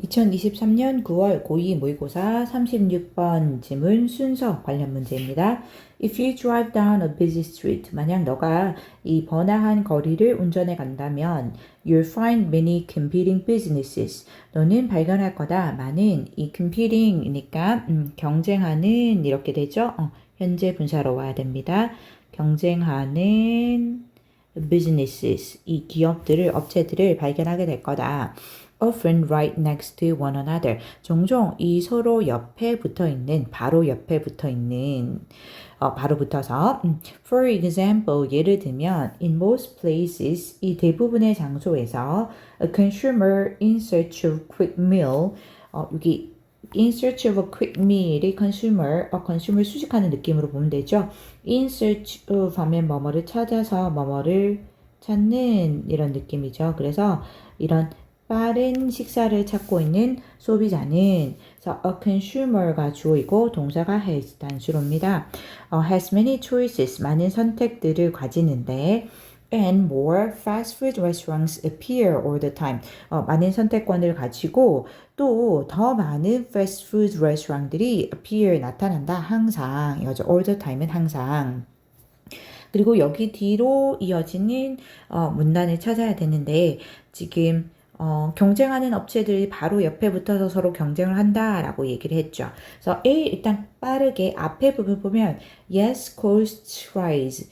2023년 9월 고2 모의고사 36번 지문 순서 관련 문제입니다. If you drive down a busy street, 만약 너가 이 번화한 거리를 운전해 간다면 you'll find many competing businesses. 너는 발견할 거다. 많은 이 competing이니까 경쟁하는 이렇게 되죠. 현재 분사로 와야 됩니다. 경쟁하는 businesses, 이 기업들을, 업체들을 발견하게 될 거다. Often right next to one another. 종종 이 서로 옆에 붙어 있는, 바로 옆에 붙어 있는, 바로 붙어서. For example, 예를 들면, in most places, 이 대부분의 장소에서, a consumer in search of quick meal, 여기 in search of a quick meal이 consumer 수식하는 느낌으로 보면 되죠. in search of 하면 뭐뭐를 찾아서 뭐뭐를 찾는 이런 느낌이죠. 그래서 이런 빠른 식사를 찾고 있는 소비자는 그래서 a consumer가 주어이고 동사가 has 단수로입니다. has many choices, 많은 선택들을 가지는데 and more fast food restaurants appear all the time. 많은 선택권을 가지고 또 더 많은 fast food restaurant들이 appear 나타난다. 항상 이거죠. all the time은 항상. 그리고 여기 뒤로 이어지는 문단을 찾아야 되는데 지금 경쟁하는 업체들이 바로 옆에 붙어서 서로 경쟁을 한다라고 얘기를 했죠. 그래서 A 일단 빠르게 앞에 부분 보면 yes, cost rise.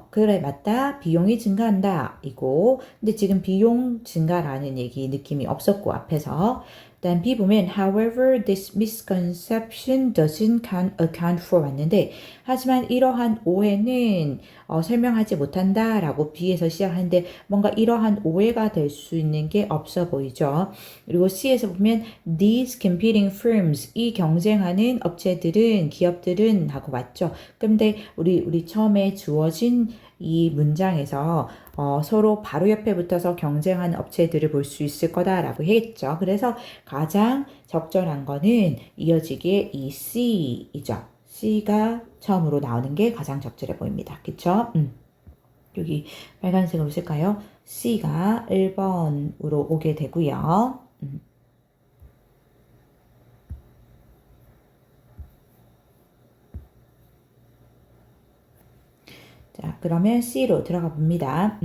그래 맞다. 비용이 증가한다. 이고 근데 지금 비용 증가라는 얘기 느낌이 없었고 앞에서 일단 B 보면 however this misconception doesn't account for 왔는데 하지만 이러한 오해는 설명하지 못한다라고 B에서 시작하는데 뭔가 이러한 오해가 될 수 있는 게 없어 보이죠. 그리고 C에서 보면 these competing firms, 이 경쟁하는 업체들은 기업들은 하고 맞죠. 근데 우리 처음에 주어진 이 문장에서 서로 바로 옆에 붙어서 경쟁하는 업체들을 볼 수 있을 거다라고 했죠. 그래서 가장 적절한 거는 이어지기에 이 C이죠. C가 처음으로 나오는 게 가장 적절해 보입니다. 그쵸? 여기 빨간색으로 쓸까요? C가 1번으로 오게 되고요. 자, 그러면 C로 들어가 봅니다.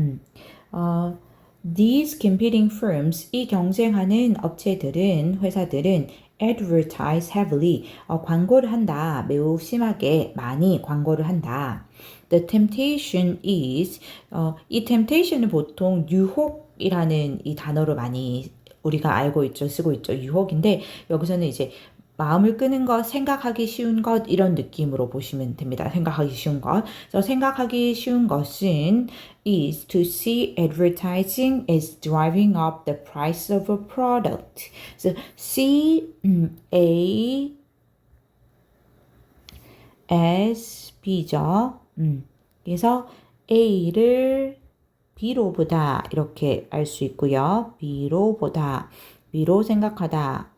These competing firms, 이 경쟁하는 업체들은, 회사들은 advertise heavily, 광고를 한다. 매우 심하게, 많이 광고를 한다. The temptation is, 이 temptation은 보통 유혹이라는 이 단어로 많이 우리가 알고 있죠. 쓰고 있죠. 유혹인데, 여기서는 이제 마음을 끄는 것, 생각하기 쉬운 것 이런 느낌으로 보시면 됩니다. 생각하기 쉬운 것. 그래서 생각하기 쉬운 것은 is to see advertising as driving up the price of a product. 그래서 see A as B죠. 그래서 A를 B로 보다 이렇게 알 수 있고요. B로 보다, B로 생각하다.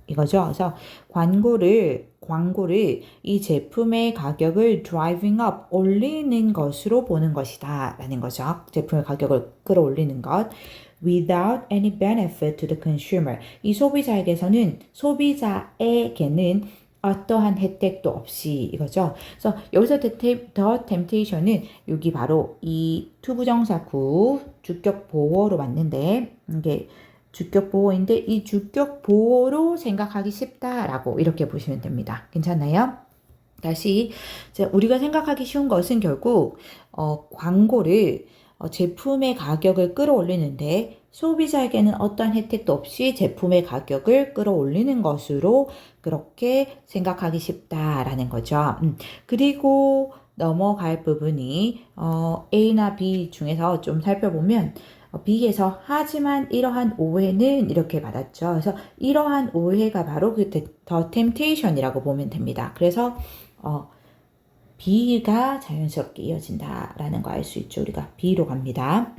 이거죠. 그래서 광고를 이 제품의 가격을 driving up, 올리는 것으로 보는 것이다 라는 거죠. 제품의 가격을 끌어올리는 것. without any benefit to the consumer. 이 소비자에게는 어떠한 혜택도 없이 이거죠. 그래서 여기서 the temptation은 여기 바로 이 투부정사 구 주격 보어로 왔는데 이게 주격 보호인데 이 주격 보호로 생각하기 쉽다라고 이렇게 보시면 됩니다. 괜찮나요? 다시 우리가 생각하기 쉬운 것은 결국 광고를 제품의 가격을 끌어올리는데 소비자에게는 어떠한 혜택도 없이 제품의 가격을 끌어올리는 것으로 그렇게 생각하기 쉽다라는 거죠. 그리고 넘어갈 부분이 A나 B 중에서 좀 살펴보면 B에서 하지만 이러한 오해는 이렇게 받았죠. 그래서 이러한 오해가 바로 그 더 템테이션이라고 보면 됩니다. 그래서 B가 자연스럽게 이어진다라는 거 알 수 있죠. 우리가 B로 갑니다.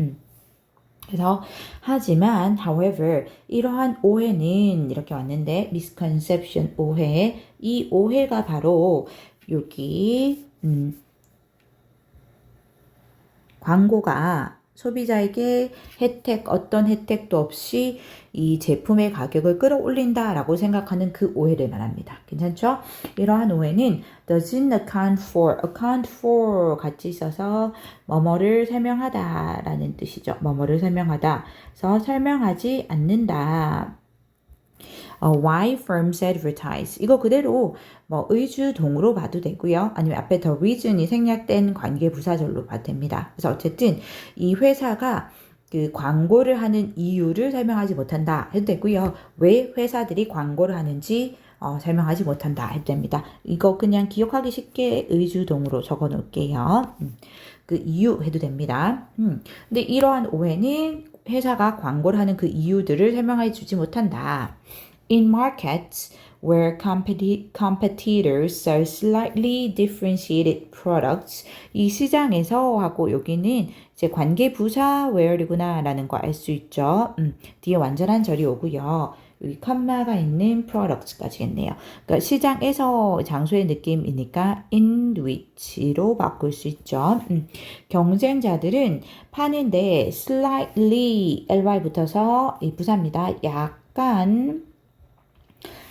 그래서 하지만 however 이러한 오해는 이렇게 왔는데 misconception 오해, 이 오해가 바로 여기 광고가 소비자에게 어떤 혜택도 없이 이 제품의 가격을 끌어올린다라고 생각하는 그 오해를 말합니다. 괜찮죠? 이러한 오해는 doesn't account for 같이 있어서 뭐뭐를 설명하다라는 뜻이죠. 뭐뭐를 설명하다. 그래서 설명하지 않는다. Why firms advertise. 이거 그대로 뭐 의주동으로 봐도 되고요. 아니면 앞에 the reason이 생략된 관계 부사절로 봐도 됩니다. 그래서 어쨌든 이 회사가 그 광고를 하는 이유를 설명하지 못한다 해도 되고요. 왜 회사들이 광고를 하는지 설명하지 못한다 해도 됩니다. 이거 그냥 기억하기 쉽게 의주동으로 적어 놓을게요. 그 이유 해도 됩니다. 근데 이러한 오해는 회사가 광고를 하는 그 이유들을 설명해 주지 못한다. In markets where competitors sell slightly differentiated products, 이 시장에서 하고 여기는 이제 관계 부사 where이구나 라는 거 알 수 있죠. 뒤에 완전한 절이 오고요. 여기 컴마가 있는 products까지겠네요. 그러니까 시장에서 장소의 느낌이니까 in which로 바꿀 수 있죠. 경쟁자들은 파는데 slightly ly 붙어서 이 부사입니다. 약간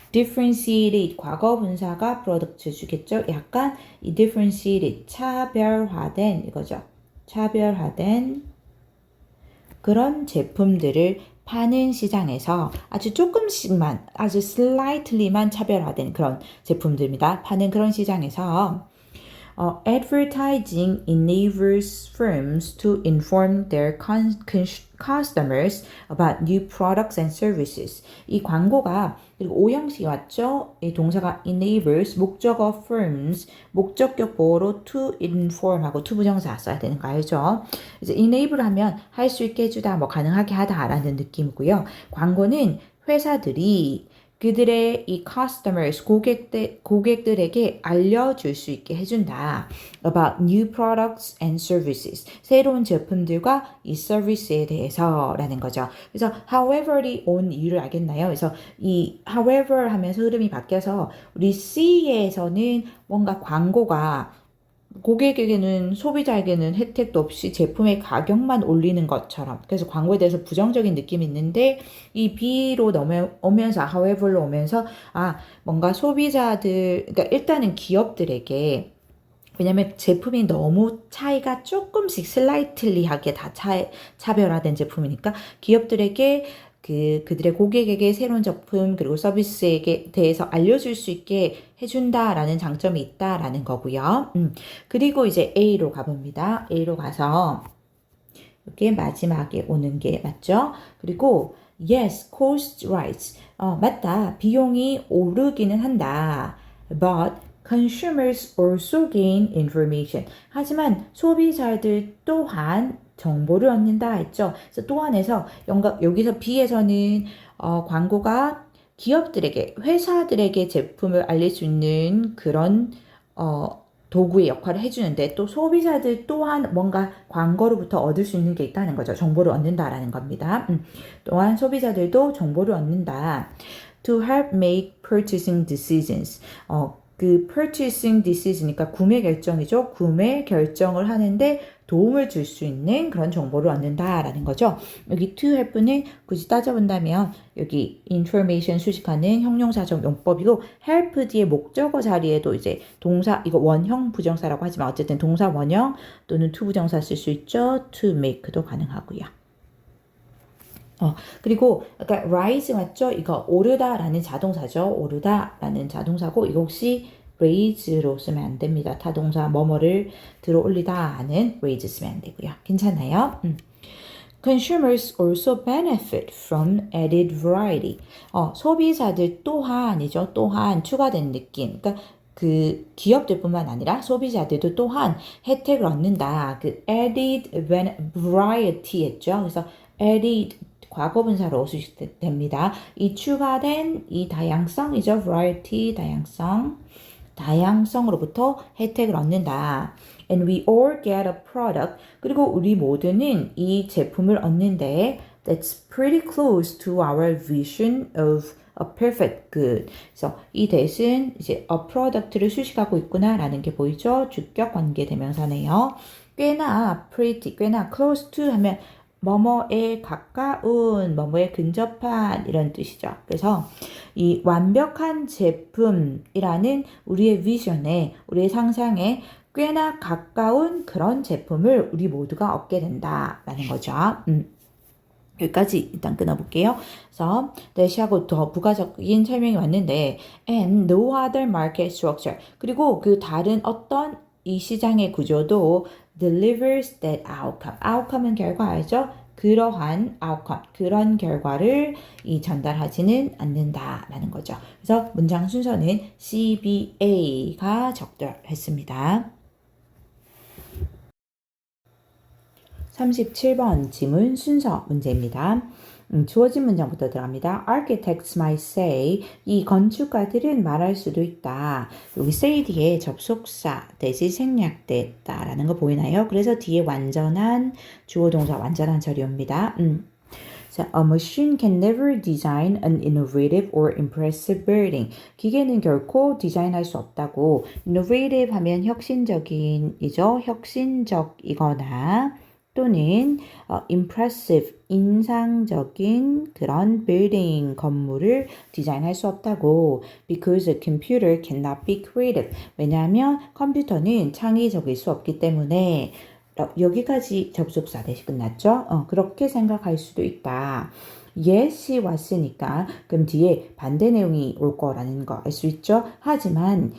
differentiated 과거 분사가 프로덕트 주겠죠. 약간 이 differentiated 차별화된 이거죠. 차별화된 그런 제품들을 파는 시장에서 아주 조금씩만 아주 slightly만 차별화된 그런 제품들입니다. 파는 그런 시장에서 advertising enables firms to inform their customers about new products and services. 이 광고가 그리고 오형식이 왔죠. 이 동사가 enables 목적어 firms 목적격 보호로 to inform 하고 to 부정사 써야 되는 거 알죠? 이제 enable 하면 할 수 있게 해주다 뭐 가능하게 하다라는 느낌이고요. 광고는 회사들이 그들의 이 customers, 고객들에게 알려줄 수 있게 해준다. About new products and services. 새로운 제품들과 이 서비스에 대해서라는 거죠. 그래서 however이 온 이유를 알겠나요? 그래서 이 however 하면서 흐름이 바뀌어서 우리 C에서는 뭔가 광고가 고객에게는 소비자에게는 혜택도 없이 제품의 가격만 올리는 것처럼 그래서 광고에 대해서 부정적인 느낌이 있는데 이 B로 넘어오면서 however로 오면서 뭔가 소비자들 그러니까 일단은 기업들에게 왜냐면 제품이 너무 차이가 조금씩 슬라이틀리하게 다 차별화된 제품이니까 기업들에게 그들의 고객에게 새로운 제품 그리고 서비스에 대해서 알려줄 수 있게 해준다라는 장점이 있다라는 거고요. 그리고 이제 A로 가봅니다. A로 가서 이렇게 마지막에 오는 게 맞죠? 그리고 yes, cost rise. 맞다. 비용이 오르기는 한다. But consumers also gain information. 하지만 소비자들 또한 정보를 얻는다 했죠. 그래서 또한에서 여기서 B에서는 광고가 기업들에게 회사들에게 제품을 알릴 수 있는 그런 도구의 역할을 해주는데 또 소비자들 또한 뭔가 광고로부터 얻을 수 있는 게 있다는 거죠. 정보를 얻는다라는 겁니다. 또한 소비자들도 정보를 얻는다. To help make purchasing decisions. 그 purchasing decision이니까 구매 결정이죠. 구매 결정을 하는데 도움을 줄 수 있는 그런 정보를 얻는다라는 거죠. 여기 to help는 굳이 따져본다면 여기 information 수식하는 형용사적 용법이고 help 뒤에 목적어 자리에도 이제 동사 이거 원형 부정사라고 하지만 어쨌든 동사 원형 또는 to 부정사 쓸 수 있죠. to make도 가능하고요. 그리고 아까 rise 맞죠? 이거 오르다라는 자동사죠. 오르다라는 자동사고 이거 혹시 raise로 쓰면 안 됩니다. 타동사 뭐뭐를 들어 올리다 하는 raise 쓰면 안 되고요. 괜찮나요? Consumers also benefit from added variety. 소비자들 또한이죠. 또한 추가된 느낌. 그러니까 그 기업들뿐만 아니라 소비자들도 또한 혜택을 얻는다. 그 added variety 했죠. 그래서 added 과거분사로 오수됩니다. 이 추가된 이 다양성이죠. variety, 다양성으로부터 혜택을 얻는다. And we all get a product. 그리고 우리 모두는 이 제품을 얻는데 that's pretty close to our vision of a perfect good. 그래서 이 that은 이제 a product를 수식하고 있구나라는 게 보이죠? 주격 관계 대명사네요. 꽤나 pretty, 꽤나 close to 하면 뭐뭐에 가까운, 뭐뭐에 근접한 이런 뜻이죠. 그래서 이 완벽한 제품이라는 우리의 비전에, 우리의 상상에 꽤나 가까운 그런 제품을 우리 모두가 얻게 된다라는 거죠. 여기까지 일단 끊어볼게요. 그래서 대시하고 더 부가적인 설명이 왔는데 and no other market structure 그리고 그 다른 어떤 이 시장의 구조도 delivers that outcome. outcome은 결과죠. 그러한 outcome, 그런 결과를 이 전달하지는 않는다라는 거죠. 그래서 문장 순서는 CBA가 적절했습니다. 37번 지문 순서 문제입니다. 주어진 문장부터 들어갑니다. Architects might say 이 건축가들은 말할 수도 있다. 여기 say 뒤에 접속사 대시 생략됐다라는 거 보이나요? 그래서 뒤에 완전한 주어 동사 완전한 처리입니다. 자, a machine can never design an innovative or impressive building. 기계는 결코 디자인할 수 없다고. innovative 하면 혁신적인이죠. 혁신적이거나 또는 impressive, 인상적인 그런 building, 건물을 디자인할 수 없다고. Because a computer cannot be creative. 왜냐하면 컴퓨터는 창의적일 수 없기 때문에 여기까지 접속사 대시 끝났죠? 그렇게 생각할 수도 있다. yes이 왔으니까 그럼 뒤에 반대 내용이 올 거라는 거 알 수 있죠? 하지만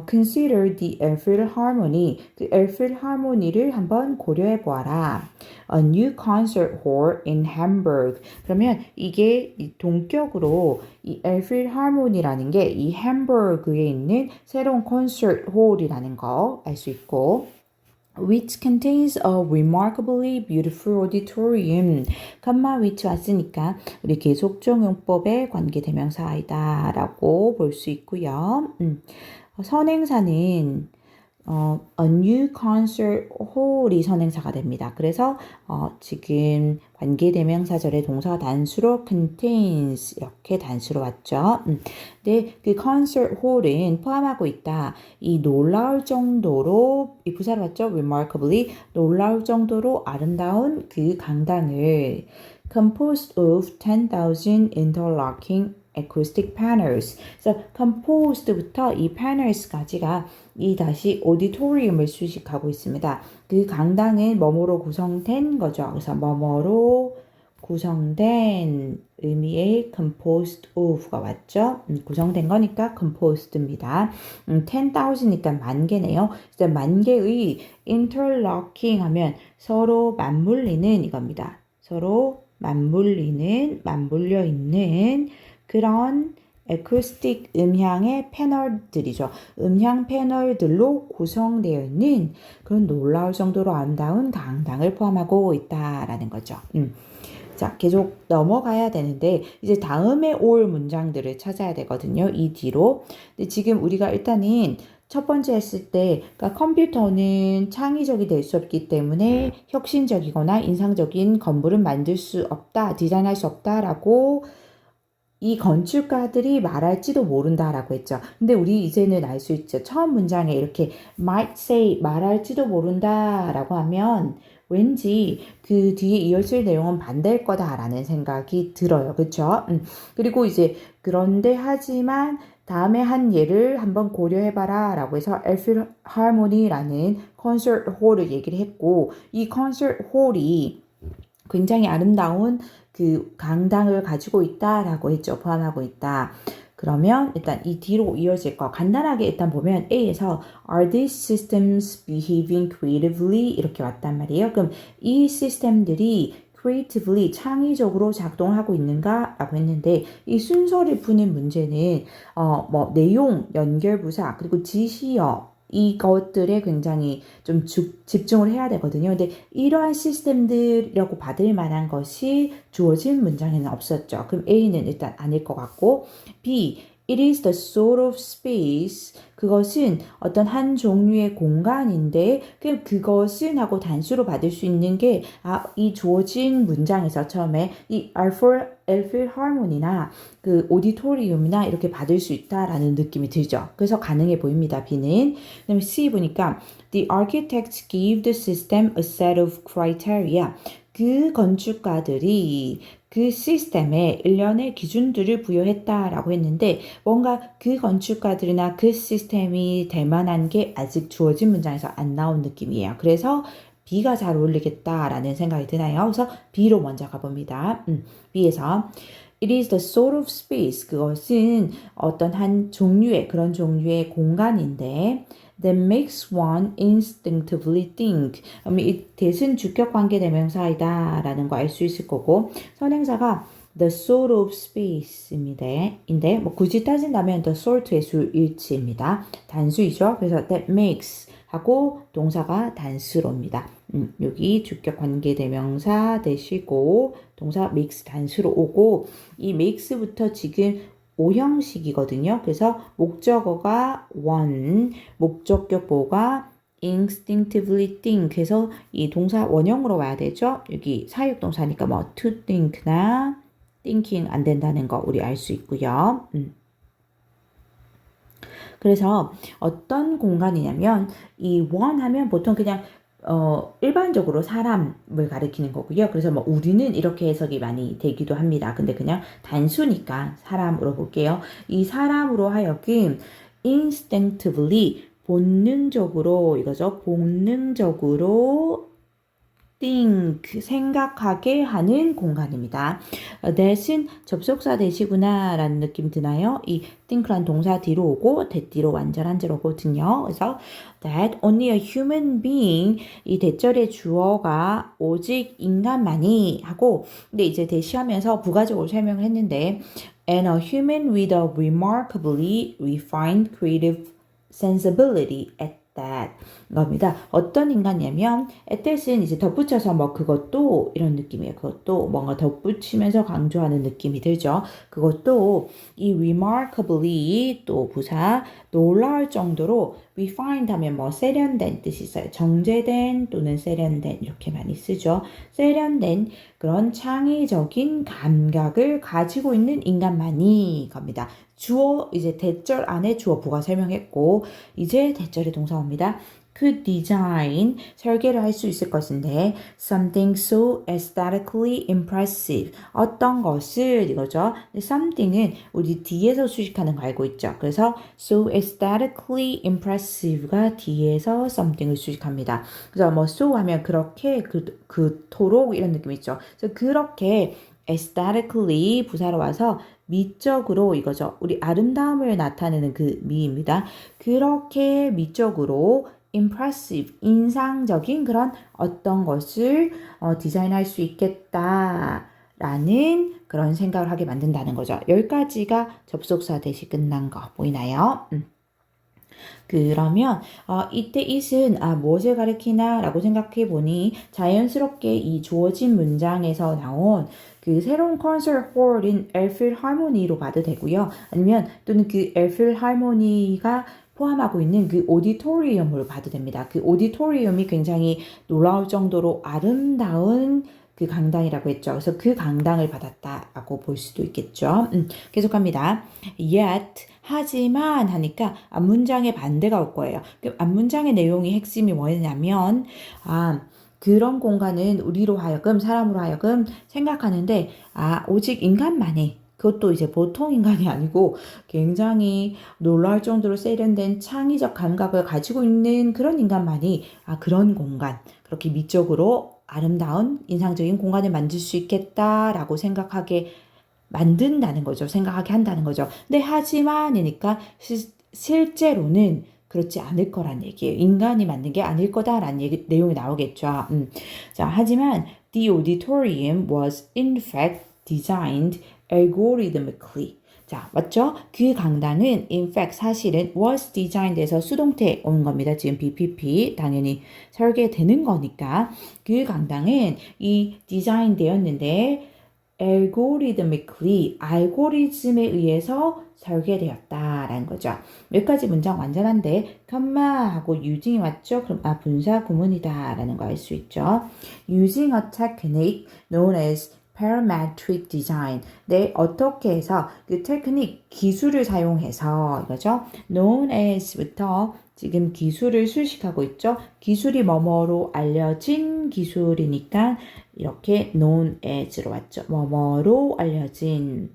consider the Eiffel Harmony, 그 Eiffel Harmony를 한번 고려해 보아라. A new concert hall in Hamburg. 그러면 이게 동격으로 이 Eiffel Harmony라는 게 이 햄버그에 있는 새로운 콘서트 홀이라는 거 알 수 있고 which contains a remarkably beautiful auditorium. which 왔으니까 우리 계속적용법의 관계대명사이다 라고 볼 수 있고요. 선행사는 a new concert hall이 선행사가 됩니다. 그래서 지금 관계대명사절의 동사 단수로 contains 이렇게 단수로 왔죠. 근데 그 concert hall은 포함하고 있다. 이 놀라울 정도로 이 부사로 왔죠. remarkably 놀라울 정도로 아름다운 그 강당을 composed of 10,000 interlocking acoustic panels. 그래서 composed부터 이 panels까지가 이 다시 auditorium을 수식하고 있습니다. 그 강당은 뭐뭐로 구성된 거죠. 그래서 뭐뭐로 구성된 의미의 composed of가 왔죠. 구성된 거니까 composed입니다. 10,000이니까 만 개네요. 그래서 만 개의 interlocking 하면 서로 맞물리는 이겁니다. 서로 맞물려 있는 그런 에쿠스틱 음향의 패널들이죠. 음향 패널들로 구성되어 있는 그런 놀라울 정도로 아름다운 강당을 포함하고 있다라는 거죠. 자, 계속 넘어가야 되는데 이제 다음에 올 문장들을 찾아야 되거든요. 이 뒤로. 근데 지금 우리가 일단은 첫 번째 했을 때 그러니까 컴퓨터는 창의적이 될 수 없기 때문에 혁신적이거나 인상적인 건물은 만들 수 없다, 디자인할 수 없다라고 이 건축가들이 말할지도 모른다라고 했죠. 근데 우리 이제는 알 수 있죠. 처음 문장에 이렇게 might say 말할지도 모른다라고 하면 왠지 그 뒤에 이어질 내용은 반대일 거다라는 생각이 들어요. 그렇죠? 그리고 이제 그런데 하지만 다음에 한 예를 한번 고려해봐라 라고 해서 엘필 하모니라는 콘서트 홀을 얘기를 했고 이 콘서트 홀이 굉장히 아름다운 그 강당을 가지고 있다라고 했죠. 포함하고 있다. 그러면 일단 이 뒤로 이어질 거 간단하게 일단 보면 A에서 Are these systems behaving creatively? 이렇게 왔단 말이에요. 그럼 이 시스템들이 creatively 창의적으로 작동하고 있는가? 라고 했는데 이 순서를 푸는 문제는 뭐 내용, 연결부사 그리고 지시어 이것들에 굉장히 좀 집중을 해야 되거든요. 근데 이러한 시스템들이라고 받을 만한 것이 주어진 문장에는 없었죠. 그럼 A는 일단 아닐 것 같고 B, It is the sort of space. 그것은 어떤 한 종류의 공간인데 그것은 하고 단수로 받을 수 있는 게 이 주어진 문장에서 처음에 이 필하모니나 그 오디토리움이나 이렇게 받을 수 있다라는 느낌이 들죠. 그래서 가능해 보입니다. B는. 그다음에 C 보니까 The architects gave the system a set of criteria. 그 건축가들이 그 시스템에 일련의 기준들을 부여했다라고 했는데 뭔가 그 건축가들이나 그 시스템이 될 만한 게 아직 주어진 문장에서 안 나온 느낌이에요. 그래서 B가 잘 어울리겠다라는 생각이 드나요? 그래서 B로 먼저 가봅니다. B에서 It is the sort of space. 그것은 어떤 한 종류의 그런 종류의 공간인데 that makes one instinctively think. 이 대신 주격 관계 대명사이다 라는 거 알 수 있을 거고 선행사가 the sort of space입니다. 인데 뭐 굳이 따진다면 the sort의 수 일치입니다. 단수이죠. 그래서 that makes 하고 동사가 단수로입니다. 여기 주격 관계 대명사 되시고 동사 makes 단수로 오고 이 makes부터 지금 오형식이거든요. 그래서 목적어가 one, 목적격 보호가 instinctively think 해서 이 동사 원형으로 와야 되죠. 여기 사역동사니까 뭐 to think나 thinking 안 된다는 거 우리 알 수 있고요. 그래서 어떤 공간이냐면 이 one 하면 보통 그냥 일반적으로 사람을 가리키는 거고요. 그래서 뭐 우리는 이렇게 해석이 많이 되기도 합니다. 근데 그냥 단수니까 사람으로 볼게요. 이 사람으로 하여금 instinctively 본능적으로 이거죠. 본능적으로 think 생각하게 하는 공간입니다. that은 접속사 대시구나 라는 느낌 드나요? 이 think란 동사 뒤로 오고 that 뒤로 완전한 제로거든요. 그래서 that only a human being 이 대절의 주어가 오직 인간만이 하고 근데 이제 대시하면서 부가적으로 설명을 했는데 and a human with a remarkably refined creative sensibility at that 겁니다. 어떤 인간이냐면 at that은 이제 덧붙여서 뭐 그것도 이런 느낌이에요. 그것도 뭔가 덧붙이면서 강조하는 느낌이 들죠. 그것도 이 remarkably 또 부사 놀라울 정도로 refined 하면 뭐 세련된 뜻이 있어요. 정제된 또는 세련된 이렇게 많이 쓰죠. 세련된 그런 창의적인 감각을 가지고 있는 인간만이 겁니다. 주어 이제 대절 안에 주어 부가 설명했고 이제 대절의 동사입니다. could design 설계를 할 수 있을 것인데 something so aesthetically impressive 어떤 것을 이거죠. something은 우리 뒤에서 수식하는 거 알고 있죠. 그래서 so aesthetically impressive가 뒤에서 something을 수식합니다. 그래서 뭐 so 하면 그렇게 그토록 이런 느낌 있죠. 그래서 그렇게 aesthetically 부사로 와서 미적으로 이거죠. 우리 아름다움을 나타내는 그 미입니다. 그렇게 미적으로 impressive, 인상적인 그런 어떤 것을 디자인할 수 있겠다라는 그런 생각을 하게 만든다는 거죠. 여기까지가 접속사 대시 끝난 거 보이나요? 그러면 이때 it은 무엇을 가리키나 라고 생각해 보니 자연스럽게 이 주어진 문장에서 나온 그 새로운 콘서트 홀인 필하모니로 봐도 되고요. 아니면 또는 그 필하모니가 포함하고 있는 그 오디토리움으로 봐도 됩니다. 그 오디토리움이 굉장히 놀라울 정도로 아름다운 그 강당이라고 했죠. 그래서 그 강당을 받았다라고 볼 수도 있겠죠. 계속합니다. Yet 하지만 하니까 앞문장의 반대가 올 거예요. 그 앞문장의 내용이 핵심이 뭐냐면 그런 공간은 우리로 하여금 사람으로 하여금 생각하는데 오직 인간만이 그것도 이제 보통 인간이 아니고 굉장히 놀라울 정도로 세련된 창의적 감각을 가지고 있는 그런 인간만이 그런 공간 그렇게 미적으로 아름다운 인상적인 공간을 만들 수 있겠다라고 생각하게 만든다는 거죠. 생각하게 한다는 거죠. 근데 하지만이니까 실제로는 그렇지 않을 거란 얘기예요. 인간이 만든 게 아닐 거다라는 내용이 나오겠죠. 자, 하지만 the auditorium was in fact designed algorithmically. 자, 맞죠? 그 강당은 in fact 사실은 was designed에서 수동태 온 겁니다. 지금 BPP 당연히 설계되는 거니까 그 강당은 이 디자인 되었는데 algorithmically, 알고리즘에 의해서 설계되었다라는 거죠. 여기까지 문장 완전한데 컴마하고 using이 왔죠? 그럼 분사 구문이다라는 거 알 수 있죠. Using a technique known as parametric design. 네, 어떻게 해서 그 테크닉 기술을 사용해서 이거죠. known as부터 지금 기술을 수식하고 있죠. 기술이 뭐뭐로 알려진 기술이니까 이렇게 known as로 왔죠. 뭐뭐로 알려진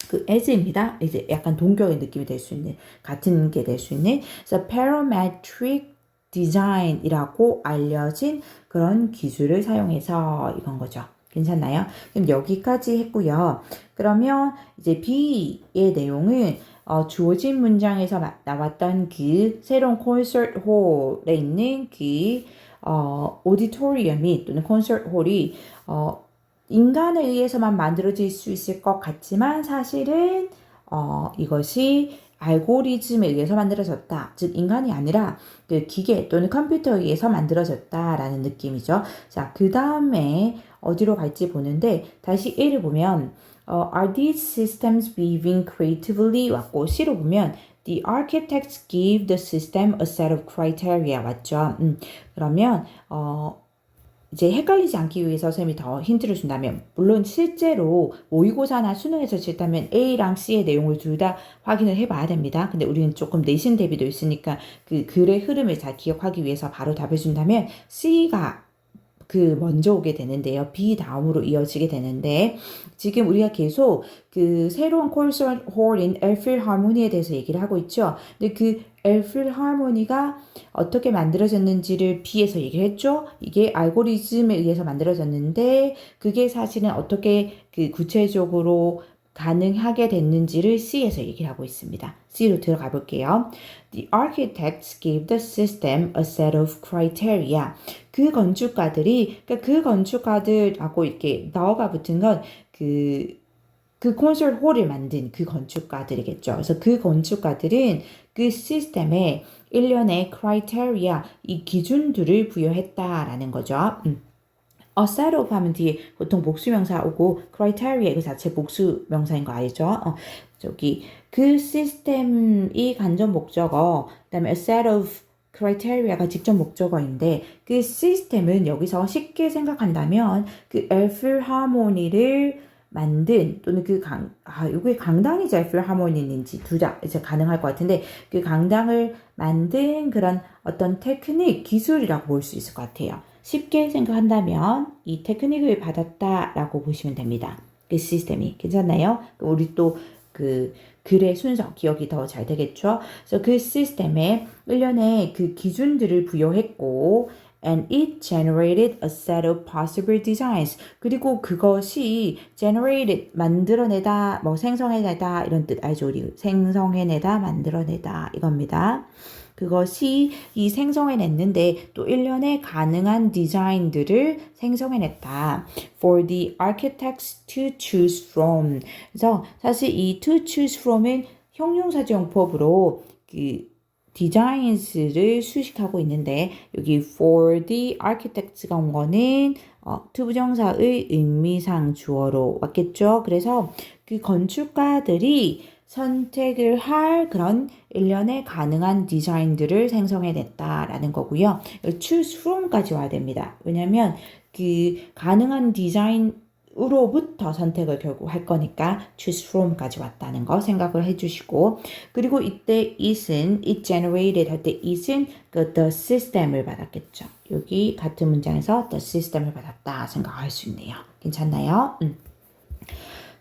그 as입니다. 이제 약간 동격의 느낌이 될 수 있는 같은 게 될 수 있는 그래서 parametric design이라고 알려진 그런 기술을 사용해서 이건 거죠. 괜찮나요? 그럼 여기까지 했고요. 그러면 이제 B의 내용은 주어진 문장에서 나왔던 그 새로운 콘서트 홀에 있는 그 오디토리엄이 또는 콘서트 홀이 인간에 의해서만 만들어질 수 있을 것 같지만 사실은 이것이 알고리즘에 의해서 만들어졌다. 즉 인간이 아니라 그 기계 또는 컴퓨터에 의해서 만들어졌다라는 느낌이죠. 자, 그 다음에 어디로 갈지 보는데 다시 A를 보면 Are these systems behaving creatively? 왔고 C로 보면 The architects gave the system a set of criteria. 왔죠. 그러면 이제 헷갈리지 않기 위해서 선생님이 더 힌트를 준다면 물론 실제로 모의고사나 수능에서 칠다면 A랑 C의 내용을 둘 다 확인을 해봐야 됩니다. 근데 우리는 조금 내신 대비도 있으니까 그 글의 흐름을 잘 기억하기 위해서 바로 답을 준다면 C가 그 먼저 오게 되는데요. B 다음으로 이어지게 되는데 지금 우리가 계속 그 새로운 콘서트 홀인 엘필하모니에 대해서 얘기를 하고 있죠. 근데 그 엘필하모니가 어떻게 만들어졌는지를 B에서 얘기를 했죠. 이게 알고리즘에 의해서 만들어졌는데 그게 사실은 어떻게 그 구체적으로 가능하게 됐는지를 C에서 얘기를 하고 있습니다. C로 들어가 볼게요. The architects gave the system a set of criteria. 그 건축가들이, 그러니까 그 건축가들하고 이렇게 나어가 붙은 건 그 콘서트 홀을 만든 그 건축가들이겠죠. 그래서 그 건축가들은 그 시스템에 일련의 criteria, 이 기준들을 부여했다라는 거죠. a set of 하면 뒤에 보통 복수명사 오고 criteria 그 자체 복수명사인 거 알죠? 저기 그 시스템이 간접 목적어, 그다음에 a set of criteria가 직접 목적어인데 그 시스템은 여기서 쉽게 생각한다면 그 엘필하모니를 만든 또는 이게 강당이지 엘필하모니인지 둘 다 이제 가능할 것 같은데 그 강당을 만든 그런 어떤 테크닉 기술이라고 볼 수 있을 것 같아요. 쉽게 생각한다면 이 테크닉을 받았다라고 보시면 됩니다. 그 시스템이 괜찮나요? 우리 또 그 글의 순서 기억이 더 잘 되겠죠? 그래서 그 시스템에 일련의 그 기준들을 부여했고 and it generated a set of possible designs. 그리고 그것이 generated 만들어내다, 뭐 생성해내다 이런 뜻 알죠? 우리 생성해내다, 만들어내다 이겁니다. 그것이 이 생성해냈는데 또 일련의 가능한 디자인들을 생성해냈다. For the architects to choose from. 그래서 사실 이 to choose from은 형용사지용법으로 그 designs를 수식하고 있는데 여기 for the architects가 온 거는 투부정사의 의미상 주어로 왔겠죠. 그래서 그 건축가들이 선택을 할 그런 일련의 가능한 디자인들을 생성해냈다라는 거고요. choose from까지 와야 됩니다. 왜냐하면 그 가능한 디자인으로부터 선택을 결국 할 거니까 choose from까지 왔다는 거 생각을 해주시고 그리고 이때 it generated 할 때 it은 그 the system을 받았겠죠. 여기 같은 문장에서 the system을 받았다 생각할 수 있네요. 괜찮나요?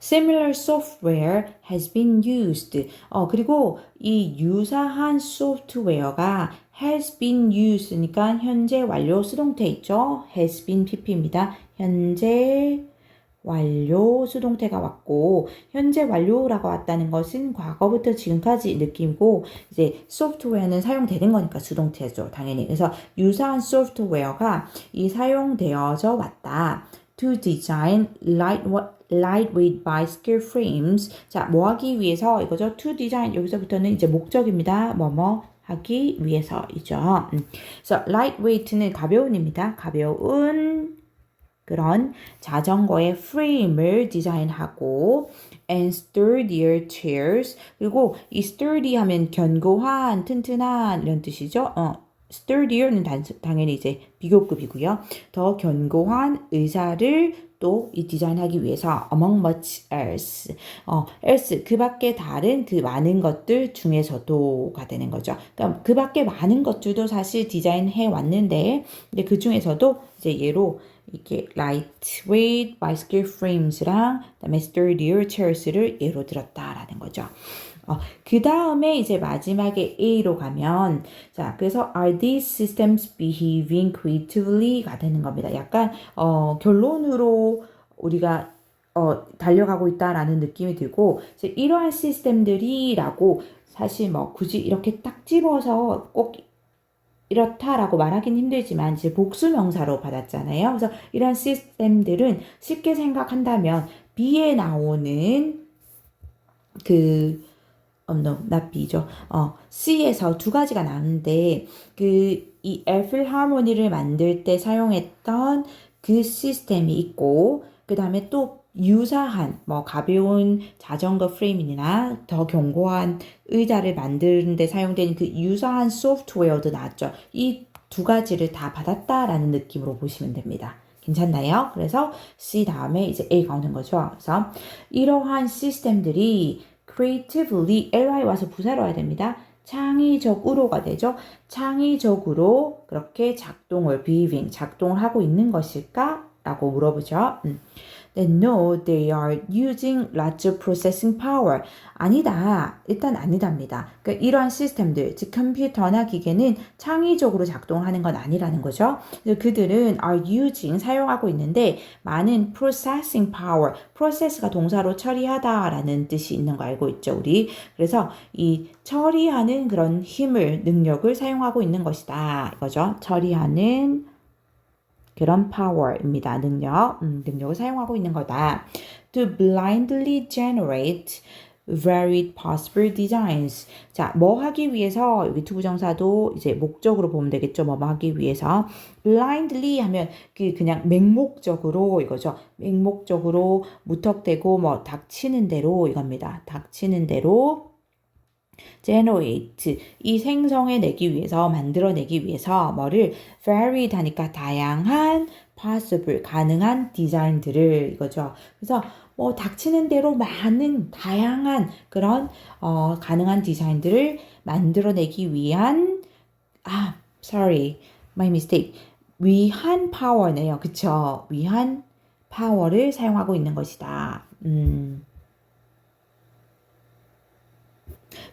Similar software has been used. 그리고 이 유사한 소프트웨어가 has been used니까 현재 완료 수동태 있죠? has been pp입니다. 현재 완료 수동태가 왔고 현재 완료라고 왔다는 것은 과거부터 지금까지 느낌이고 이제 소프트웨어는 사용되는 거니까 수동태죠. 당연히. 그래서 유사한 소프트웨어가 이 사용되어져 왔다. To design lightweight bicycle frames. 자, 뭐 하기 위해서 이거죠. To design 여기서부터는 이제 목적입니다. 뭐뭐 하기 위해서이죠. 그래서 lightweight는 가벼운입니다. 가벼운 그런 자전거의 프레임을 디자인하고 and sturdier chairs 그리고 이 sturdy 하면 견고한, 튼튼한 이런 뜻이죠. sturdier는 당연히 이제 비교급이고요. 더 견고한 의자를 또 이 디자인하기 위해서 among much else, else 그 밖에 다른 그 많은 것들 중에서도가 되는 거죠. 그러니까 그 밖에 많은 것들도 사실 디자인해 왔는데, 근데 그 중에서도 이제 예로 이렇게 lightweight bicycle frames랑 그다음에 sturdier chairs를 예로 들었다라는 거죠. 그 다음에 이제 마지막에 A로 가면 자 그래서 are these systems behaving creatively가 되는 겁니다. 약간 결론으로 우리가 달려가고 있다라는 느낌이 들고 이제 이러한 시스템들이라고 사실 뭐 굳이 이렇게 딱 집어서 꼭 이렇다라고 말하기는 힘들지만 이제 복수명사로 받았잖아요. 그래서 이런 시스템들은 쉽게 생각한다면 B에 나오는 그 no, not B죠. C에서 두 가지가 나오는데 이 F 하모니를 만들 때 사용했던 그 시스템이 있고 그 다음에 또 유사한 뭐 가벼운 자전거 프레임이나 더 견고한 의자를 만드는 데 사용된 그 유사한 소프트웨어도 나왔죠. 이 두 가지를 다 받았다라는 느낌으로 보시면 됩니다. 괜찮나요? 그래서 C 다음에 이제 A가 오는 거죠. 그래서 이러한 시스템들이 creatively, ly 와서 부사로 와야 됩니다. 창의적으로가 되죠. 창의적으로 그렇게 behaving, 작동을 하고 있는 것일까? 라고 물어보죠. No, they are using lots of processing power. 아니다. 일단 아니답니다. 그러니까 이러한 시스템들, 즉 컴퓨터나 기계는 창의적으로 작동하는 건 아니라는 거죠. 그래서 그들은 are using, 사용하고 있는데 많은 processing power, process가 동사로 처리하다라는 뜻이 있는 거 알고 있죠, 우리. 그래서 이 처리하는 그런 힘을, 능력을 사용하고 있는 것이다. 이거죠. 처리하는 그런 power입니다. 능력을 사용하고 있는 거다. To blindly generate varied possible designs. 자, 뭐 하기 위해서 여기 투부정사도 이제 목적으로 보면 되겠죠. 뭐 하기 위해서 blindly 하면 그냥 맹목적으로 이거죠. 맹목적으로 무턱대고 뭐 닥치는 대로 이겁니다. 닥치는 대로 generate 이 생성해내기 위해서 만들어내기 위해서 뭐를 varied 하니까 다양한 possible 가능한 디자인들을 이거죠. 그래서 뭐 닥치는 대로 많은 다양한 그런 가능한 디자인들을 만들어내기 위한 sorry my mistake 위한 파워네요. 그쵸? 위한 파워를 사용하고 있는 것이다.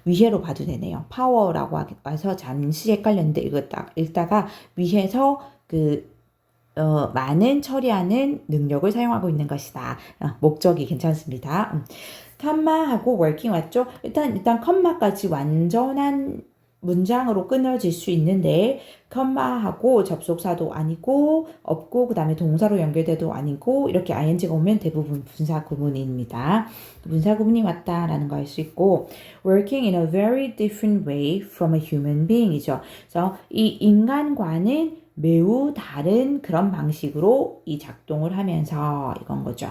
위해로 봐도 되네요. 파워라고 해서 잠시 헷갈렸는데 이거 딱 읽다가 위해서 많은 처리하는 능력을 사용하고 있는 것이다. 목적이 괜찮습니다. 컴마하고 working 왔죠? 일단 컴마까지 완전한 문장으로 끊어질 수 있는데 컴마하고 접속사도 아니고 없고 그 다음에 동사로 연결돼도 아니고 이렇게 ing가 오면 대부분 분사 구문입니다. 분사 구문이 왔다라는 거 알 수 있고 working in a very different way from a human being이죠. 그래서 이 인간과는 매우 다른 그런 방식으로 이 작동을 하면서 이건 거죠.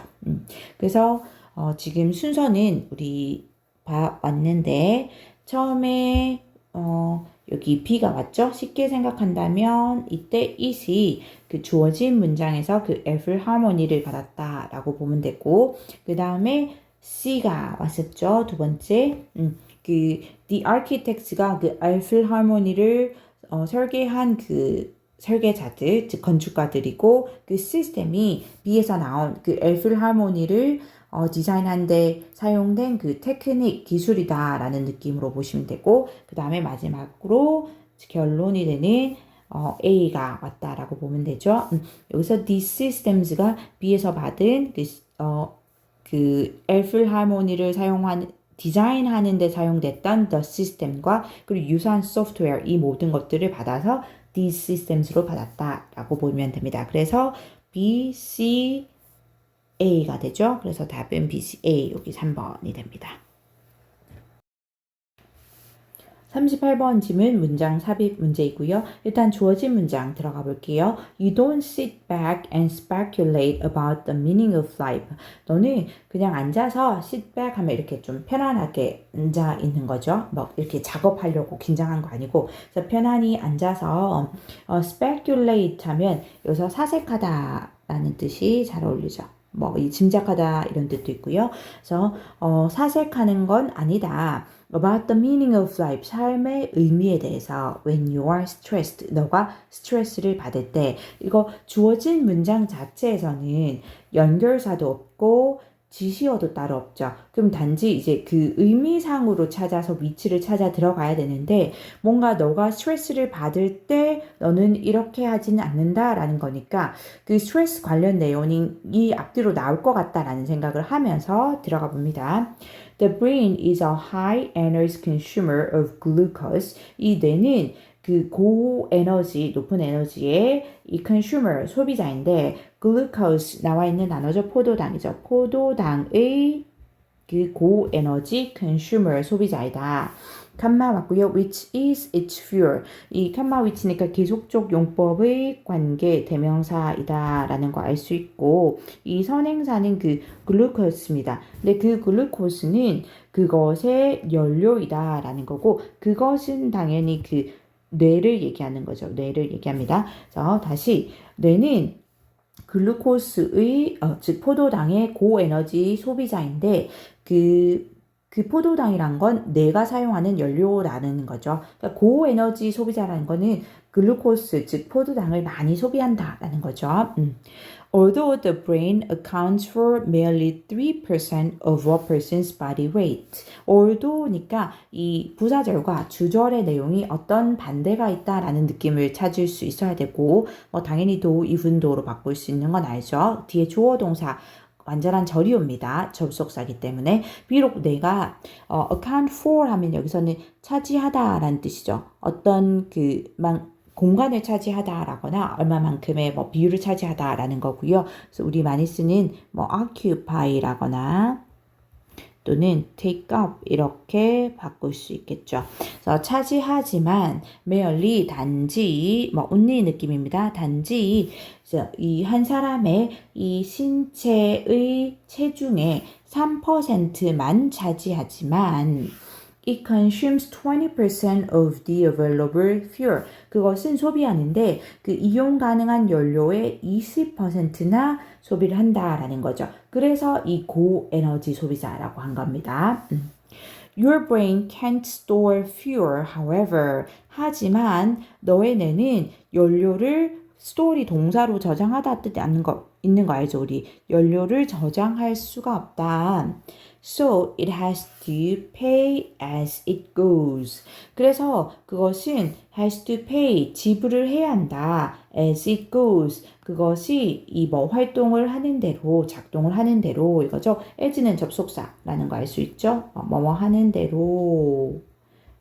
그래서 지금 순서는 우리 왔는데 처음에 여기 B가 왔죠? 쉽게 생각한다면 이때 it이 그 주어진 문장에서 그 F 하모니를 받았다라고 보면 되고 그 다음에 C가 왔었죠? 두 번째 the architects가 그 F 하모니를 설계한 그 설계자들, 즉 건축가들이고 그 시스템이 B에서 나온 그 F 하모니를 디자인하는데 사용된 그 테크닉, 기술이다라는 느낌으로 보시면 되고 그 다음에 마지막으로 결론이 되는 A가 왔다라고 보면 되죠. 여기서 these systems가 B에서 받은 그 F 하모니를 사용한 디자인하는 데 사용됐던 the system과 그리고 유사한 소프트웨어 이 모든 것들을 받아서 these systems로 받았다라고 보면 됩니다. 그래서 B, C, A가 되죠. 그래서 답은 B, C, A 여기 3번이 됩니다. 38번 지문 문장 삽입 문제이고요. 일단 주어진 문장 들어가 볼게요. You don't sit back and speculate about the meaning of life. 너는 그냥 앉아서 sit back 하면 이렇게 좀 편안하게 앉아 있는 거죠. 뭐 이렇게 작업하려고 긴장한 거 아니고 그래서 편안히 앉아서 speculate 하면 여기서 사색하다 라는 뜻이 잘 어울리죠. 뭐 이 짐작하다 이런 뜻도 있고요. 그래서 사색하는 건 아니다. About the meaning of life, 삶의 의미에 대해서 when you are stressed, 너가 스트레스를 받을 때 이거 주어진 문장 자체에서는 연결사도 없고 지시어도 따로 없죠. 그럼 단지 이제 그 의미상으로 찾아서 위치를 찾아 들어가야 되는데 뭔가 너가 스트레스를 받을 때 너는 이렇게 하지는 않는다라는 거니까 그 스트레스 관련 내용이 앞뒤로 나올 것 같다라는 생각을 하면서 들어가 봅니다. The brain is a high energy consumer of glucose. 이 뇌는 그 고에너지, 높은 에너지의 이 consumer, 소비자인데 glucose 나와 있는 단어죠. 포도당이죠. 포도당의 그 고에너지 consumer, 소비자이다. 칸마 맞고요. which is its fuel. 이 칸마 which니까 계속적 용법의 관계 대명사이다 라는 거 알 수 있고 이 선행사는 그 글루코스입니다. 근데 그 글루코스는 그것의 연료이다 라는 거고 그것은 당연히 그 뇌를 얘기하는 거죠. 뇌를 얘기합니다. 자, 다시 뇌는 글루코스의 즉 포도당의 고에너지 소비자인데 그 포도당이란 건 내가 사용하는 연료라는 거죠. 그러니까 고에너지 소비자라는 거는 글루코스, 즉 포도당을 많이 소비한다라는 거죠. Although the brain accounts for merely 3% of a person's body weight. Although니까 이 부사절과 주절의 내용이 어떤 반대가 있다라는 느낌을 찾을 수 있어야 되고 당연히 도, even 도로 바꿀 수 있는 건 알죠. 뒤에 주어 동사 완전한 절이 옵니다. 접속사기 때문에 비록 내가 account for 하면 여기서는 차지하다라는 뜻이죠. 어떤 공간을 차지하다라거나 얼마만큼의 비율을 차지하다라는 거고요. 그래서 우리 많이 쓰는 occupy라거나 또는 take up 이렇게 바꿀 수 있겠죠. 그래서 차지하지만 merely 단지 only 느낌입니다. 단지 이 한 사람의 이 신체의 체중의 3%만 차지하지만 It consumes 20% of the available fuel. 그것은 소비하는데 그 이용 가능한 연료의 20%나 소비를 한다라는 거죠. 그래서 이 고에너지 소비자라고 한 겁니다. Your brain can't store fuel, however. 하지만 너의 뇌는 연료를 store이 동사로 저장하다 뜻이 있는 거 알죠? 우리 연료를 저장할 수가 없다. So it has to pay as it goes. 그래서 그것은 has to pay, 지불을 해야 한다. as it goes. 그것이 이 활동을 하는 대로, 작동을 하는 대로 이거죠. as는 접속사라는 거 알 수 있죠. 뭐뭐 하는 대로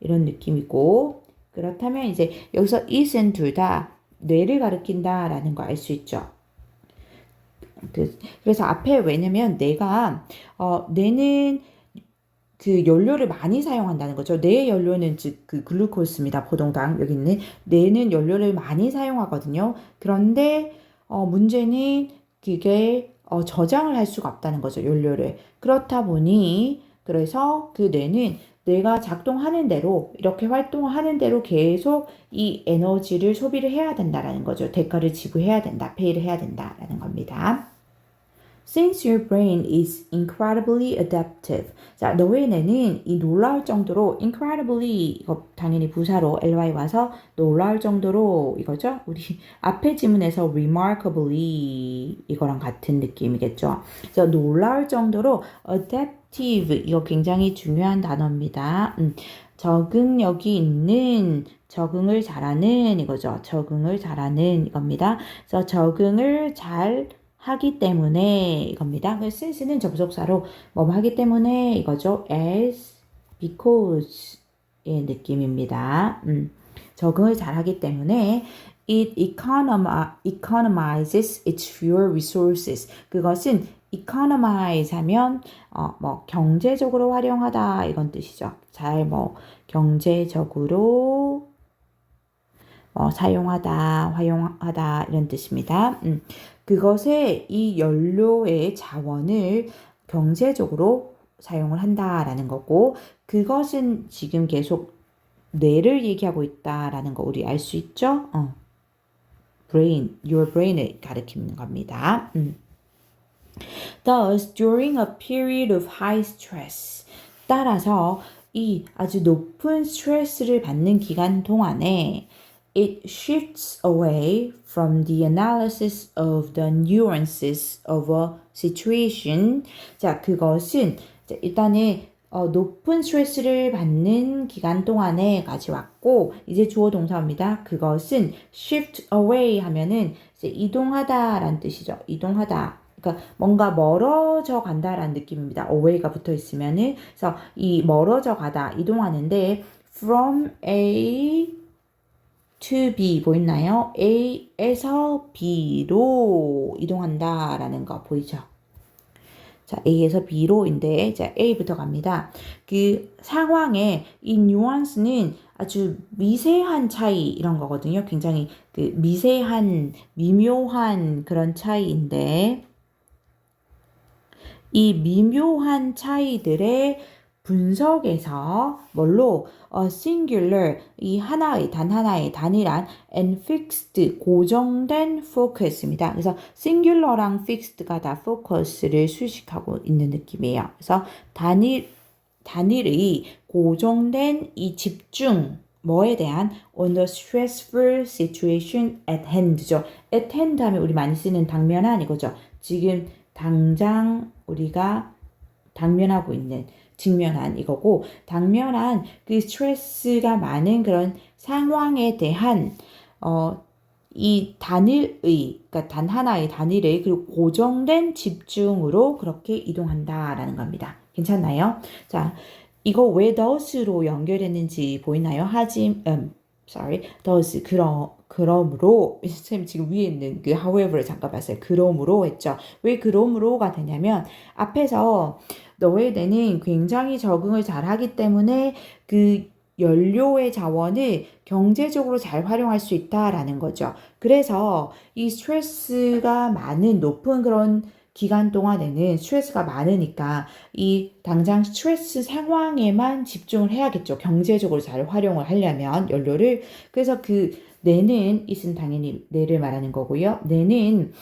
이런 느낌이고 그렇다면 이제 여기서 is은 둘 다 뇌를 가리킨다라는 거 알 수 있죠. 그래서 앞에 왜냐면 뇌는 그 연료를 많이 사용한다는 거죠. 뇌의 연료는 즉 그 글루코스입니다. 포도당 여기 있는 뇌는 연료를 많이 사용하거든요. 그런데 문제는 그게 저장을 할 수가 없다는 거죠. 연료를. 그렇다 보니 그래서 그 뇌는 내가 작동하는 대로 이렇게 활동을 하는 대로 계속 이 에너지를 소비를 해야 된다라는 거죠. 대가를 지불해야 된다. 페이를 해야 된다라는 겁니다. Since your brain is incredibly adaptive. 자, 너의 뇌는 이 놀라울 정도로 incredibly 이거 당연히 부사로 ly 와서 놀라울 정도로 이거죠. 우리 앞에 지문에서 remarkably 이거랑 같은 느낌이겠죠. 그래서 놀라울 정도로 adaptive 이거 굉장히 중요한 단어입니다. 적응력이 있는 적응을 잘하는 이거죠. 적응을 잘하는 이겁니다. 그래서 적응을 잘 하기 때문에 이겁니다. 그래서 since는 접속사로 하기 때문에 이거죠. as, because 의 느낌입니다. 적응을 잘하기 때문에 it economizes its fuel resources. 그것은 economize 하면 뭐 경제적으로 활용하다 이건 뜻이죠. 잘 뭐 경제적으로 사용하다, 활용하다 이런 뜻입니다. 그것에 이 연료의 자원을 경제적으로 사용을 한다라는 거고 그것은 지금 계속 뇌를 얘기하고 있다라는 거 우리 알 수 있죠? brain, your brain을 가리키는 겁니다. Thus, during a period of high stress, 따라서 이 아주 높은 스트레스를 받는 기간 동안에 it shifts away from the analysis of the nuances of a situation. 자, 그것은 일단은 높은 스트레스를 받는 기간 동안에까지 왔고 이제 주어 동사입니다. 그것은 shift away 하면은 이제 이동하다라는 뜻이죠. 이동하다. 그러니까 뭔가 멀어져 간다라는 느낌입니다. away가 붙어 있으면은 그래서 이 멀어져 가다 이동하는데 from A to B 보이나요? A에서 B로 이동한다라는 거 보이죠? 자, A에서 B로인데, 자, A부터 갑니다. 그 상황의 이 뉘앙스는 아주 미세한 차이 이런 거거든요. 굉장히 그 미세한, 미묘한 그런 차이인데, 이 미묘한 차이들의 분석에서 뭘로 singular 이 하나의 단 하나의 단일한 and fixed 고정된 focus입니다. 그래서 singular랑 fixed가 다 focus를 수식하고 있는 느낌이에요. 그래서 단일의 고정된 이 집중 뭐에 대한 on the stressful situation at hand죠. at hand 하면 우리 많이 쓰는 당면한 이거죠. 지금 당장 우리가 당면하고 있는 직면한 이거고 당면한 그 스트레스가 많은 그런 상황에 대한 이 단일의 그러니까 단 하나의 단일의 그리고 고정된 집중으로 그렇게 이동한다라는 겁니다. 괜찮나요? 자, 이거 왜 does로 연결했는지 보이나요? does 그러므로 선생님 지금 위에 있는 그 however를 잠깐 봤어요. 그러므로 했죠. 왜 그러므로가 되냐면 앞에서 너의 뇌는 굉장히 적응을 잘하기 때문에 그 연료의 자원을 경제적으로 잘 활용할 수 있다라는 거죠. 그래서 이 스트레스가 많은 높은 그런 기간 동안에는 스트레스가 많으니까 이 당장 스트레스 상황에만 집중을 해야겠죠. 경제적으로 잘 활용을 하려면 연료를. 그래서 그 뇌는 있으면 당연히 뇌를 말하는 거고요. 뇌는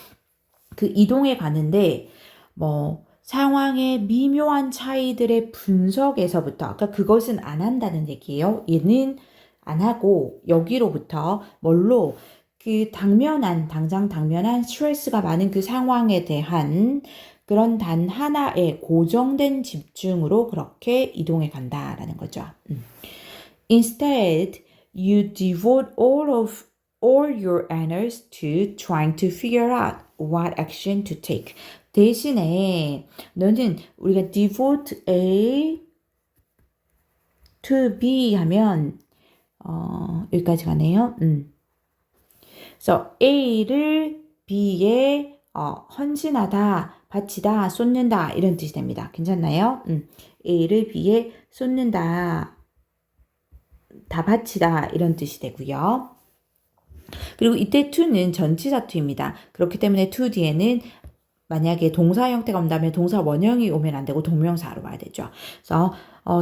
그 이동해 가는데 뭐 상황의 미묘한 차이들의 분석에서부터 아까 그것은 안 한다는 얘기예요. 얘는 안 하고 여기로부터 뭘로 그 당장 당면한 스트레스가 많은 그 상황에 대한 그런 단 하나의 고정된 집중으로 그렇게 이동해 간다라는 거죠. Instead, you devote all your energies to trying to figure out what action to take. 대신에 너는 우리가 devote A to B 하면 여기까지 가네요. 그래서 A를 B에 헌신하다, 바치다, 쏟는다 이런 뜻이 됩니다. 괜찮나요? A를 B에 쏟는다, 다 바치다 이런 뜻이 되고요. 그리고 이때 to는 전치사 to입니다. 그렇기 때문에 to 뒤에는 만약에 동사 형태가 온다면 동사 원형이 오면 안 되고 동명사로 와야 되죠. 그래서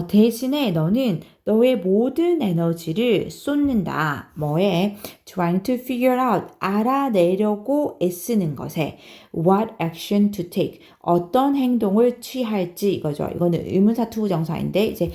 대신에 너는 너의 모든 에너지를 쏟는다. 뭐에? Trying to figure out. 알아내려고 애쓰는 것에. What action to take. 어떤 행동을 취할지 이거죠. 이거는 의문사 투부정사인데 이제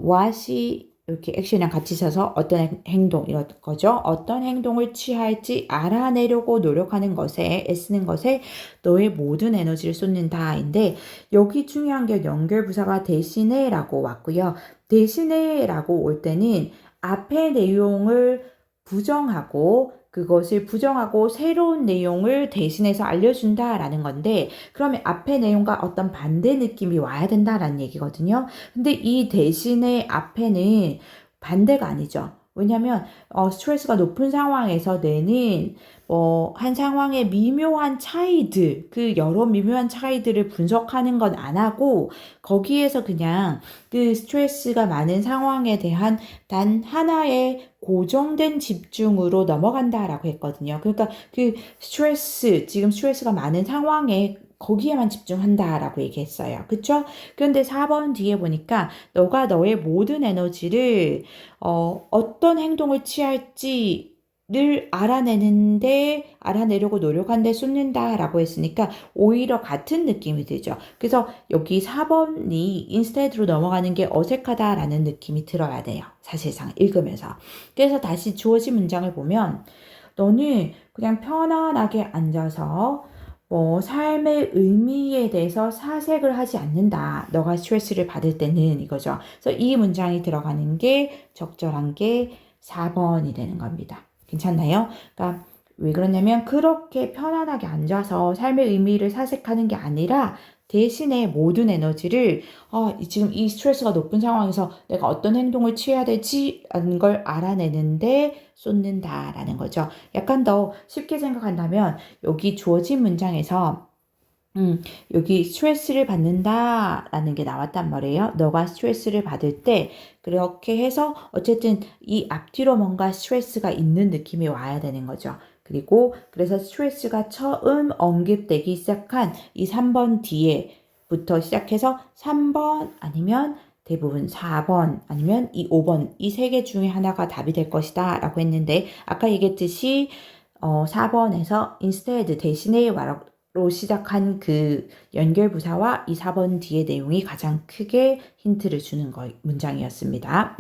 what이 이렇게 액션이랑 같이 써서 어떤 행동 이런 거죠. 어떤 행동을 취할지 알아내려고 노력하는 것에 애쓰는 것에 너의 모든 에너지를 쏟는다인데 여기 중요한 게 연결부사가 대신에라고 왔고요. 대신에라고 올 때는 앞의 내용을 부정하고 그것을 부정하고 새로운 내용을 대신해서 알려준다라는 건데 그러면 앞의 내용과 어떤 반대 느낌이 와야 된다라는 얘기거든요. 근데 이 대신의 앞에는 반대가 아니죠. 왜냐면 스트레스가 높은 상황에서 뇌는 한 상황의 미묘한 차이들, 그 여러 미묘한 차이들을 분석하는 건 안 하고 거기에서 그냥 그 스트레스가 많은 상황에 대한 단 하나의 고정된 집중으로 넘어간다라고 했거든요. 그러니까 지금 스트레스가 많은 상황에 거기에만 집중한다라고 얘기했어요. 그쵸? 그런데 4번 뒤에 보니까 너가 너의 모든 에너지를 어떤 행동을 취할지를 알아내려고 노력하는데 쏟는다라고 했으니까 오히려 같은 느낌이 들죠. 그래서 여기 4번이 instead로 넘어가는 게 어색하다라는 느낌이 들어야 돼요. 사실상 읽으면서. 그래서 다시 주어진 문장을 보면 너는 그냥 편안하게 앉아서 삶의 의미에 대해서 사색을 하지 않는다. 너가 스트레스를 받을 때는 이거죠. 그래서 이 문장이 들어가는 게 적절한 게 4번이 되는 겁니다. 괜찮나요? 그러니까 왜 그러냐면 그렇게 편안하게 앉아서 삶의 의미를 사색하는 게 아니라 대신에 모든 에너지를 지금 이 스트레스가 높은 상황에서 내가 어떤 행동을 취해야 되지? 라는 걸 알아내는데 쏟는다라는 거죠. 약간 더 쉽게 생각한다면 여기 주어진 문장에서 여기 스트레스를 받는다라는 게 나왔단 말이에요. 너가 스트레스를 받을 때 그렇게 해서 어쨌든 이 앞뒤로 뭔가 스트레스가 있는 느낌이 와야 되는 거죠. 그리고 그래서 스트레스가 처음 언급되기 시작한 이 3번 뒤에부터 시작해서 3번 아니면 대부분 4번 아니면 이 5번 이 세 개 중에 하나가 답이 될 것이다 라고 했는데 아까 얘기했듯이 4번에서 instead 대신에 로 시작한 그 연결부사와 이 4번 뒤의 내용이 가장 크게 힌트를 주는 문장이었습니다.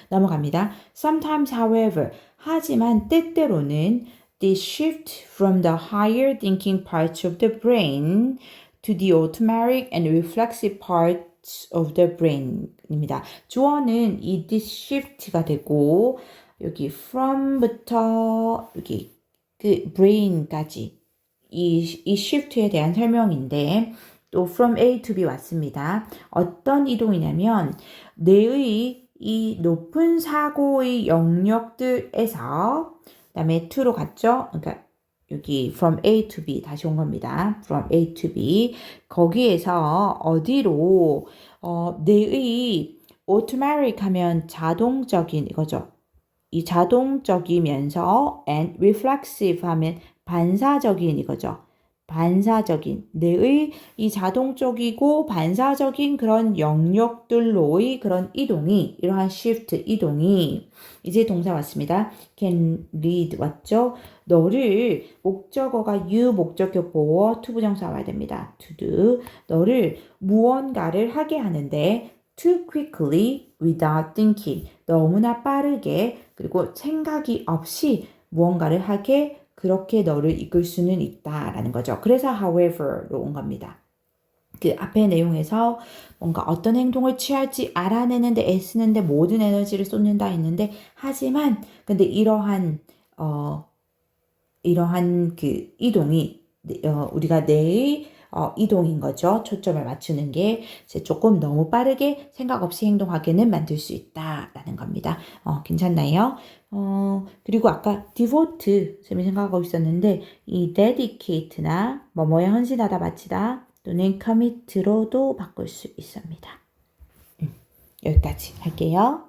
넘어갑니다. Sometimes, however, 하지만 때때로는 this shift from the higher thinking parts of the brain to the automatic and reflexive parts of the brain입니다. 주어는 이 this shift가 되고 여기 from부터 여기 그 brain까지 이 shift에 대한 설명인데 또 from A to B 왔습니다. 어떤 이동이냐면 뇌의 이 높은 사고의 영역들에서 그다음에 to로 갔죠. 그러니까 여기 from A to B 다시 온 겁니다. from A to B 거기에서 어디로 뇌의 automatic 하면 자동적인 이거죠. 이 자동적이면서 and reflexive 하면 반사적인 이거죠. 반사적인 뇌의 이 자동적이고 반사적인 그런 영역들로의 그런 이동이 이러한 shift 이동이 이제 동사 왔습니다. can lead 왔죠. 너를 목적어가 you 목적격 보어 to 부정사 와야 됩니다. to do 너를 무언가를 하게 하는데 too quickly without thinking 너무나 빠르게 그리고 생각이 없이 무언가를 하게 그렇게 너를 이끌 수는 있다라는 거죠. 그래서 however로 온 겁니다. 그 앞의 내용에서 뭔가 어떤 행동을 취할지 알아내는데 애쓰는데 모든 에너지를 쏟는다 했는데 하지만 근데 이러한 그 이동이 우리가 뇌의 이동인 거죠. 초점을 맞추는 게 이제 조금 너무 빠르게 생각 없이 행동하게는 만들 수 있다라는 겁니다. 괜찮나요? 그리고 아까 devote 쌤이 생각하고 있었는데 이 dedicate나 뭐뭐에 헌신하다 바치다 또는 commit로도 바꿀 수 있습니다. 여기까지 할게요.